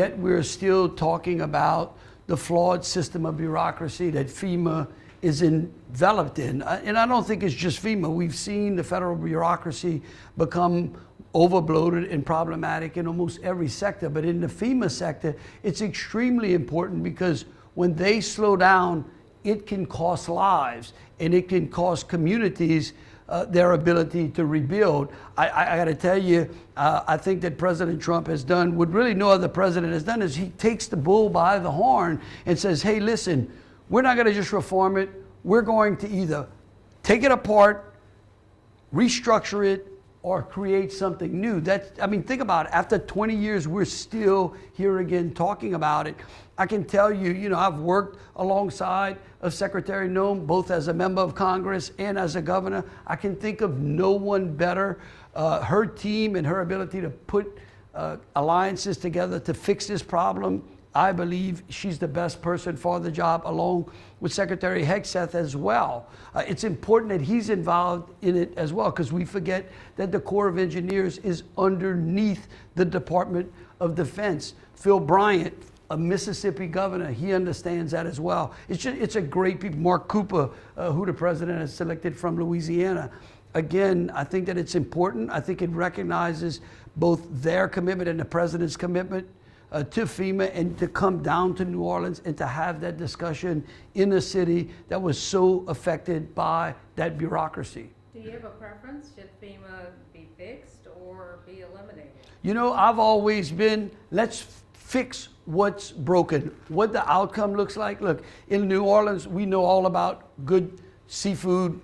Yet we're still talking about the flawed system of bureaucracy that FEMA is enveloped in. And I don't think it's just FEMA. We've seen the federal bureaucracy become overbloated and problematic in almost every sector. But in the FEMA sector, it's extremely important because when they slow down, it can cost lives and it can cost communities their ability to rebuild. I got to tell you, I think that President Trump has done what really no other president has done, is he takes the bull by the horn and says, hey, listen, we're not going to just reform it. We're going to either take it apart, restructure it, or create something new. I mean, think about it. After 20 years, we're still here again talking about it. I can tell you, I've worked alongside of Secretary Noem, both as a member of Congress and as a governor. I can think of no one better. Her team and her ability to put alliances together to fix this problem, I believe she's the best person for the job, along with Secretary Hegseth as well. It's important that he's involved in it as well, because we forget that the Corps of Engineers is underneath the Department of Defense. Phil Bryant, a Mississippi governor, he understands that as well. It's a great people. Mark Cooper, who the president has selected from Louisiana. Again, I think that it's important. I think it recognizes both their commitment and the president's commitment to FEMA, and to come down to New Orleans and to have that discussion in a city that was so affected by that bureaucracy. Do you have a preference? Should FEMA be fixed or be eliminated? I've always been, let's fix what's broken. What the outcome looks like. Look, in New Orleans, we know all about good seafood.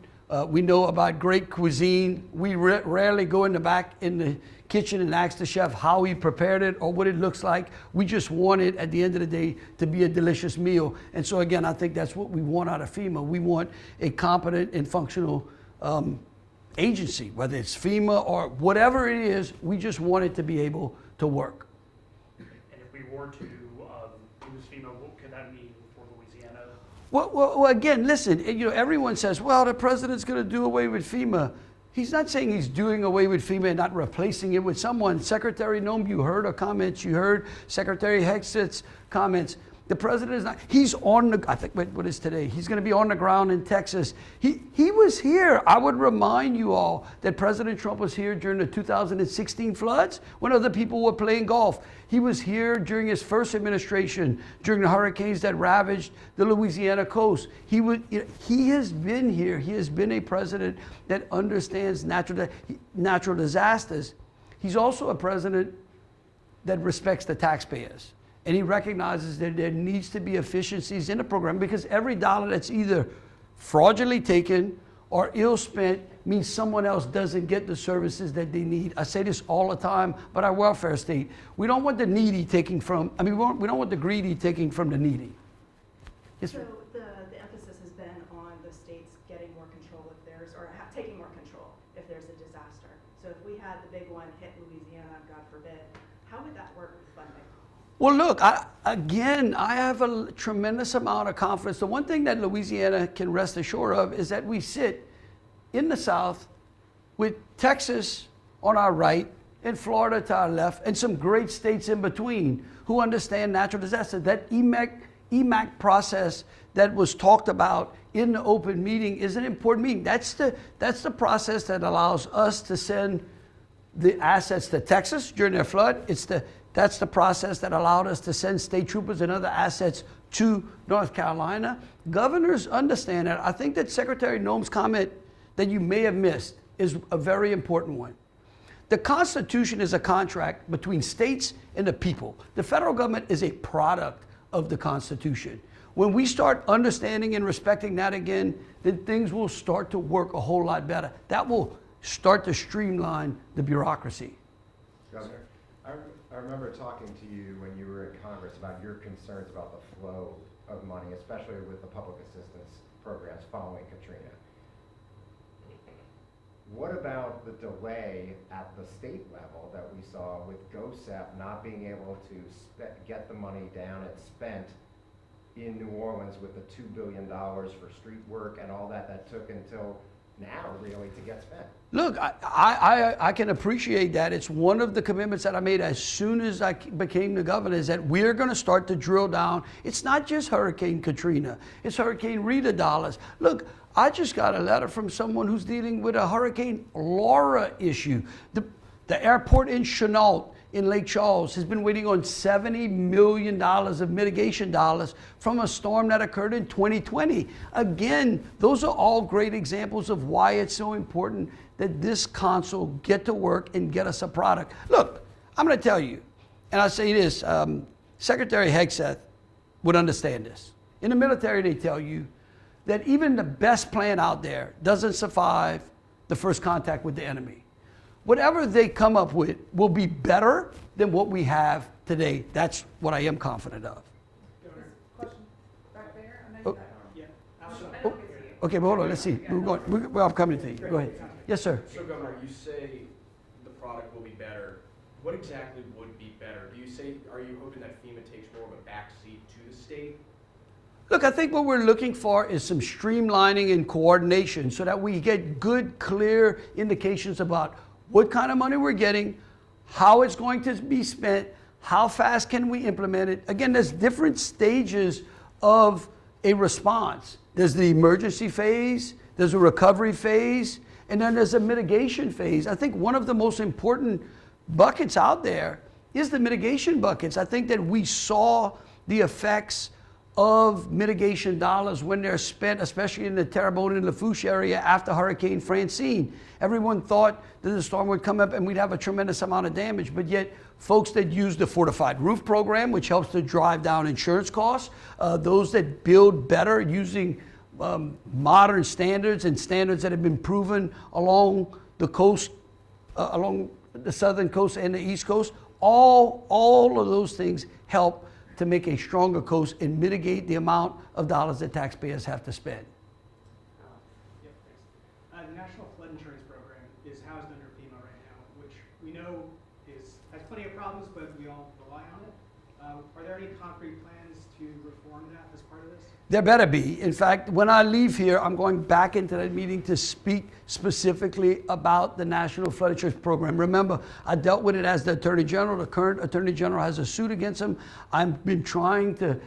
We know about great cuisine. We rarely go in the back in the kitchen and ask the chef how he prepared it or what it looks like. We just want it at the end of the day to be a delicious meal. And so again, I think that's what we want out of FEMA. We want a competent and functional agency, whether it's FEMA or whatever it is. We just want it to be able to work. And if we were to use FEMA, what could that mean for Louisiana? Well, again, listen, everyone says, well, the president's going to do away with FEMA. He's not saying he's doing away with FEMA and not replacing it with someone. Secretary Noem, you heard her comments. You heard Secretary Hegseth's comments. The president is not, he's on the, I think, what is today? He's going to be on the ground in Texas. He was here. I would remind you all that President Trump was here during the 2016 floods when other people were playing golf. He was here during his first administration, during the hurricanes that ravaged the Louisiana coast. He has been here. He has been a president that understands natural disasters. He's also a president that respects the taxpayers. And he recognizes that there needs to be efficiencies in the program, because every dollar that's either fraudulently taken or ill spent means someone else doesn't get the services that they need. I say this all the time, but our welfare state, we don't want the needy taking from, we don't want the greedy taking from the needy. Yes, so the emphasis has been on the states getting more control if there's, or taking more control if there's a disaster. So if we had the big one hit Louisiana, God forbid, how would that work with funding? Well, look, I have a tremendous amount of confidence. The one thing that Louisiana can rest assured of is that we sit in the South with Texas on our right and Florida to our left, and some great states in between who understand natural disaster. That EMAC process that was talked about in the open meeting is an important meeting. That's the process that allows us to send the assets to Texas during their flood. That's the process that allowed us to send state troopers and other assets to North Carolina. Governors understand that. I think that Secretary Noem's comment that you may have missed is a very important one. The Constitution is a contract between states and the people. The federal government is a product of the Constitution. When we start understanding and respecting that again, then things will start to work a whole lot better. That will start to streamline the bureaucracy. Governor, I remember talking to you when you were in Congress about your concerns about the flow of money, especially with the public assistance programs following Katrina. What about the delay at the state level that we saw with GOAP not being able to get the money down and spent in New Orleans with the $2 billion for street work and all that took until now, really, to get spent. Look, I can appreciate that. It's one of the commitments that I made as soon as I became the governor, is that we're going to start to drill down. It's not just Hurricane Katrina, it's Hurricane Rita dollars. Look, I just got a letter from someone who's dealing with a Hurricane Laura issue. The airport in Chenault in Lake Charles has been waiting on $70 million of mitigation dollars from a storm that occurred in 2020. Again, those are all great examples of why it's so important that this council get to work and get us a product. Look, I'm going to tell you, and I say this, Secretary Hegseth would understand this. In the military, they tell you that even the best plan out there doesn't survive the first contact with the enemy. Whatever they come up with will be better than what we have today. That's what I am confident of. Question back there? I know Oh. you got Yeah, I absolutely. don't get to you. Okay, but hold on, let's see. We're going, well, I'm coming to you. Go ahead. Yes, sir. So Governor, you say the product will be better. What exactly would be better? Do you say, are you hoping that FEMA takes more of a backseat to the state? Look, I think what we're looking for is some streamlining and coordination so that we get good, clear indications about what kind of money we're getting, how it's going to be spent, how fast can we implement it. Again, there's different stages of a response. There's the emergency phase, there's a recovery phase, and then there's a mitigation phase. I think one of the most important buckets out there is the mitigation buckets. I think that we saw the effects of mitigation dollars when they're spent, especially in the Terrebonne and Lafourche area after Hurricane Francine. Everyone thought that the storm would come up and we'd have a tremendous amount of damage, but yet folks that use the fortified roof program, which helps to drive down insurance costs, those that build better using modern standards and standards that have been proven along the coast, along the southern coast and the east coast, all of those things help to make a stronger coast and mitigate the amount of dollars that taxpayers have to spend. Yep, thanks. The National Flood Insurance Program is housed under FEMA right now, which we know has plenty of problems, but we all rely on it. Are there any concrete plans to reform that as part of this? There better be. In fact, when I leave here, I'm going back into that meeting to speak specifically about the National Flood Insurance Program. Remember, I dealt with it as the Attorney General. The current Attorney General has a suit against him. I've been trying to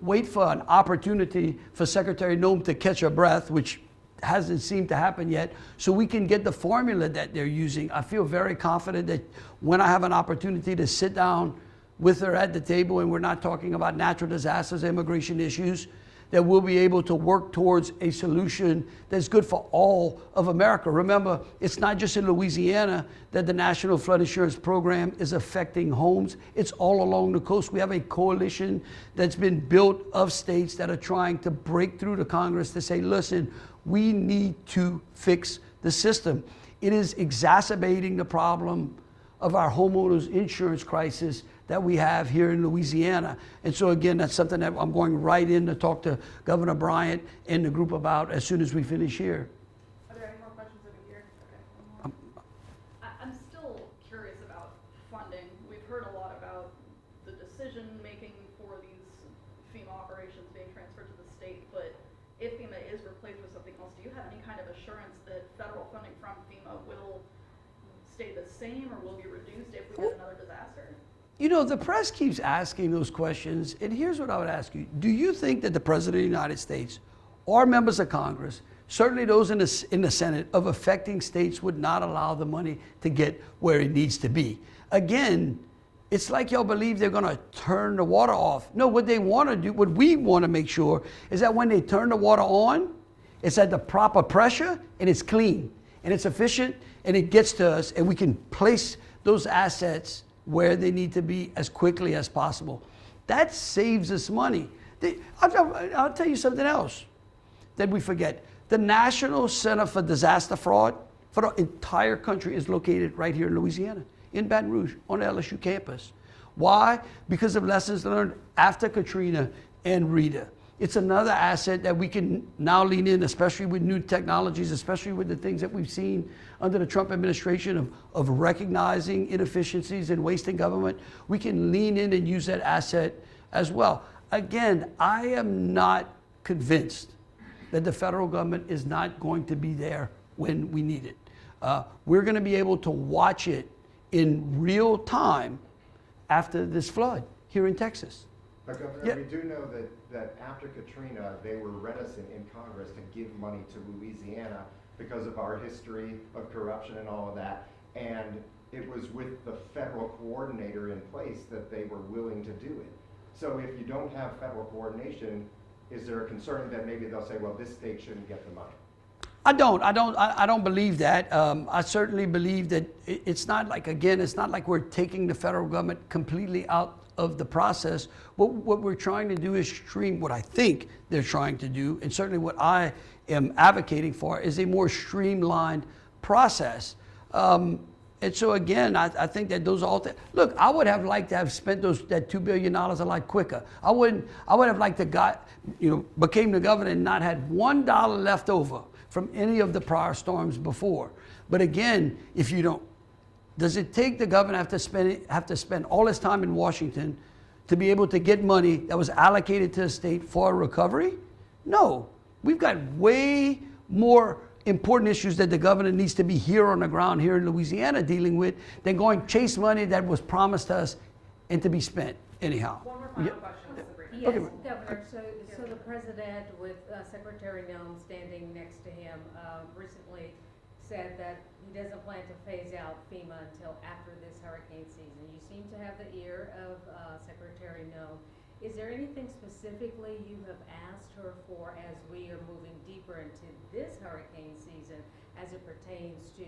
wait for an opportunity for Secretary Noem to catch her breath, which hasn't seemed to happen yet, so we can get the formula that they're using. I feel very confident that when I have an opportunity to sit down with her at the table, and we're not talking about natural disasters, immigration issues, that we'll be able to work towards a solution that's good for all of America. Remember, it's not just in Louisiana that the National Flood Insurance Program is affecting homes. It's all along the coast. We have a coalition that's been built of states that are trying to break through to Congress to say, listen, we need to fix the system. It is exacerbating the problem of our homeowners insurance crisis that we have here in Louisiana. And so again, that's something that I'm going right in to talk to Governor Bryant and the group about as soon as we finish here. Are there any more questions over here? Okay, one more. I'm still curious about funding. We've heard a lot about the decision-making for these FEMA operations being transferred to the state, but if FEMA is replaced with something else, do you have any kind of assurance that federal funding from FEMA will stay the same or will be reduced if we get another disaster? You know, the press keeps asking those questions, and here's what I would ask you. Do you think that the President of the United States or members of Congress, certainly those in the Senate, of affecting states would not allow the money to get where it needs to be? Again, it's like y'all believe they're gonna turn the water off. No, what they wanna do, what we wanna make sure is that when they turn the water on, it's at the proper pressure and it's clean and it's efficient and it gets to us and we can place those assets where they need to be as quickly as possible. That saves us money. I'll tell you something else that we forget. The National Center for Disaster Fraud for the entire country is located right here in Louisiana, in Baton Rouge, on the LSU campus. Why? Because of lessons learned after Katrina and Rita. It's another asset that we can now lean in, especially with new technologies, especially with the things that we've seen under the Trump administration of recognizing inefficiencies and waste in government. We can lean in and use that asset as well. Again, I am not convinced that the federal government is not going to be there when we need it. We're going to be able to watch it in real time after this flood here in Texas. But Governor, Yeah. we do know that after Katrina, they were reticent in Congress to give money to Louisiana because of our history of corruption and all of that. And it was with the federal coordinator in place that they were willing to do it. So if you don't have federal coordination, is there a concern that maybe they'll say, well, this state shouldn't get the money? I don't believe that. I certainly believe that it's not like, again, it's not like we're taking the federal government completely out of the process. What we're trying to do is what I think they're trying to do, and certainly what I am advocating for, is a more streamlined process. And so again, I think that those all look, I would have liked to have spent that $2 billion a lot quicker. I would have liked to became the governor and not had $1 left over from any of the prior storms before. But again, if you don't, does it take the governor have to spend all his time in Washington to be able to get money that was allocated to the state for a recovery? No, we've got way more important issues that the governor needs to be here on the ground here in Louisiana dealing with than going chase money that was promised to us and to be spent anyhow. One more final Yeah. question, Sabrina. Okay. Yes, Governor, so the president with Secretary Nome standing next to him recently said that he doesn't plan to phase out FEMA until after this hurricane season. You seem to have the ear of Secretary Nome. Is there anything specifically you have asked her for as we are moving deeper into this hurricane season as it pertains to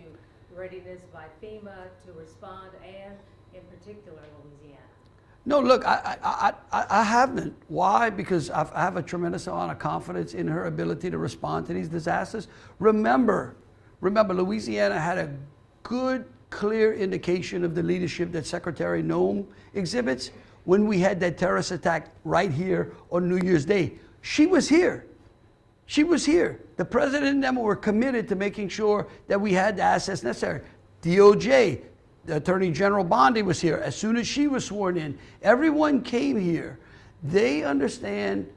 readiness by FEMA to respond, and in particular Louisiana? No, look, I haven't. Why? Because I have a tremendous amount of confidence in her ability to respond to these disasters. Remember, Louisiana had a good, clear indication of the leadership that Secretary Nome exhibits when we had that terrorist attack right here on New Year's Day. She was here. She was here. The president and them were committed to making sure that we had the assets necessary. DOJ, the Attorney General Bondi was here. As soon as she was sworn in, everyone came here. They understand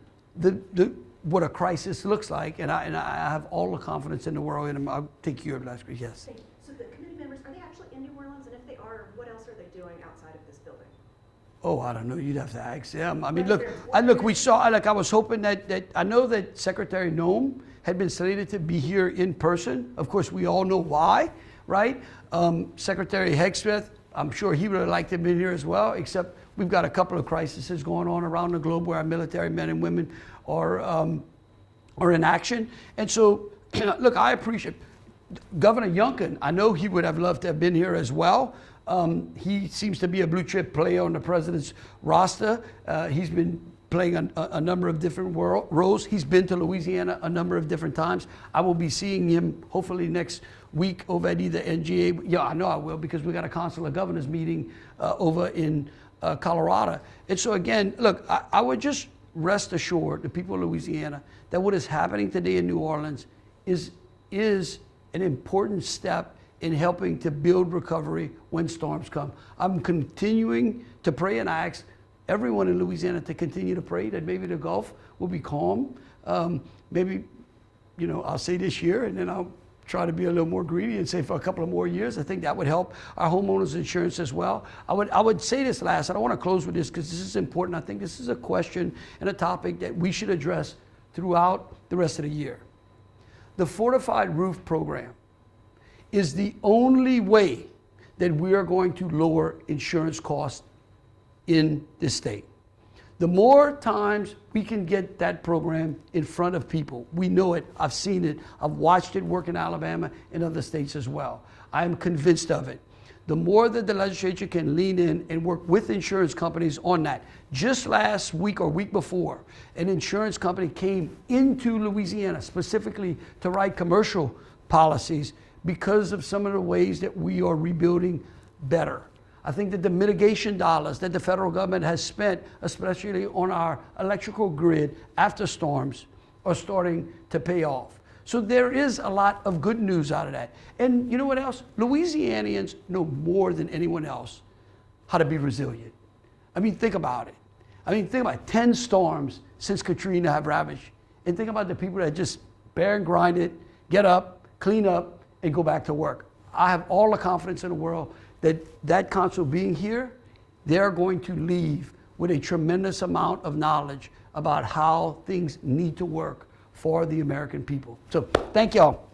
what a crisis looks like, and I have all the confidence in the world in them. I'll take you up, Landry. Yes. So the committee members, are they actually in New Orleans? And if they are, what else are they doing outside of this building? Oh, I don't know. You'd have to ask them. I mean, we saw. I was hoping that I know that Secretary Nome had been slated to be here in person. Of course, we all know why, right? Secretary Hegseth, I'm sure he would have liked to have been here as well. Except we've got a couple of crises going on around the globe where our military men and women are in action. And so, look, I appreciate Governor Youngkin. I know he would have loved to have been here as well. He seems to be a blue chip player on the president's roster. He's been playing a number of different roles. He's been to Louisiana a number of different times. I will be seeing him hopefully next week over at either NGA. Yeah, I know I will, because we got a Council of Governors meeting over in Colorado. And so again, look, I would just rest assured the people of Louisiana that what is happening today in New Orleans is an important step in helping to build recovery when storms come. I'm continuing to pray, and I ask everyone in Louisiana to continue to pray that maybe the Gulf will be calm. Maybe, I'll say this year, and then I'll try to be a little more greedy and say for a couple of more years. I think that would help our homeowners insurance as well. I would say this last, and I want to close with this because this is important. I think this is a question and a topic that we should address throughout the rest of the year. The Fortified Roof Program is the only way that we are going to lower insurance costs in this state. The more times we can get that program in front of people, we know it, I've seen it, I've watched it work in Alabama and other states as well. I am convinced of it. The more that the legislature can lean in and work with insurance companies on that. Just last week or week before, an insurance company came into Louisiana specifically to write commercial policies because of some of the ways that we are rebuilding better. I think that the mitigation dollars that the federal government has spent, especially on our electrical grid after storms, are starting to pay off. So there is a lot of good news out of that. And you know what else? Louisianians know more than anyone else how to be resilient. I mean, think about it. 10 storms since Katrina have ravaged. And think about the people that just bear and grind it, get up, clean up, and go back to work. I have all the confidence in the world that that council being here, they're going to leave with a tremendous amount of knowledge about how things need to work for the American people. So thank y'all.